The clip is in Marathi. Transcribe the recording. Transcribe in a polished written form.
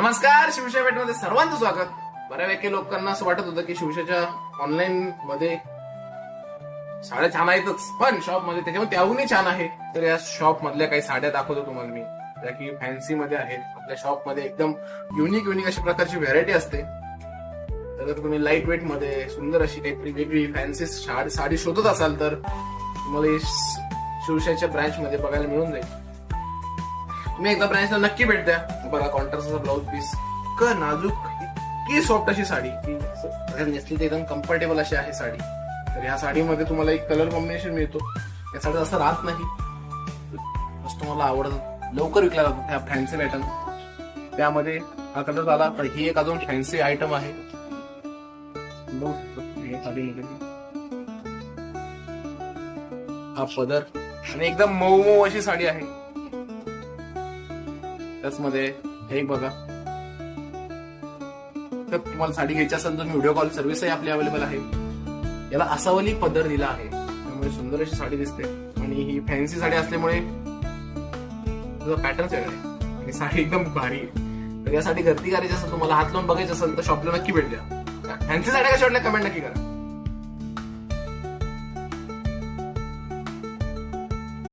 नमस्कार. शिवशाही भेटमध्ये सर्वांचं स्वागत. बऱ्यापैकी लोकांना असं वाटत होतं की शिवशाच्या ऑनलाईन मध्ये साड्या छान आहेतच, पण शॉप मध्ये त्याच्यामुळे त्याहूनही छान आहे. तर या शॉप मधल्या काही साड्या दाखवतो तुम्हाला मी, ज्या की फॅन्सी मध्ये आहेत. आपल्या शॉप मध्ये एकदम युनिक अशा प्रकारची व्हेरायटी असते. तर जर तुम्ही लाईट वेट मध्ये सुंदर अशी काहीतरी वेगळी फॅन्सी साडी शोधत असाल तर तुम्हाला शिवशाच्या ब्रँच मध्ये बघायला मिळून जाईल. तुम्ही एकदा ब्रँचला नक्की भेट द्या. बघा कॉन्ट्रास्टचा ब्लाउज पीस, इतकं नाजूक, इतकी सॉफ्ट अशी साडी की नेसली तर एकदम कम्फर्टेबल अशी आहे साडी. तर ह्या साडीमध्ये तुम्हाला एक कलर कॉम्बिनेशन मिळतो. या साडीत असं राहत नाही, बस तुम्हाला आवडत लवकर विकला जातो ह्या फॅन्सी पॅटर्न. त्यामध्ये हा कलर आला तर ही एक अजून फॅन्सी आयटम आहे. हा पदर आणि एकदम मऊ अशी साडी आहे. त्याचमध्ये हे बघा, तर तुम्हाला साडी घ्यायची असेल तर व्हिडिओ कॉल सर्व्हिसही आपली अवेलेबल आहे. याला असावली पदर दिला आहे, त्यामुळे सुंदर अशी साडी दिसते. आणि ही फॅन्सी साडी असल्यामुळे पॅटर्न वेगळा आहे आणि साडी एकदम भारी आहे. तर यासाठी गर्दी करायची असेल, तुम्हाला हात लावून बघायचं असेल तर शॉपला नक्की भेट द्या. फॅन्सी साड्या कशा वाटल्या कमेंट नक्की करा.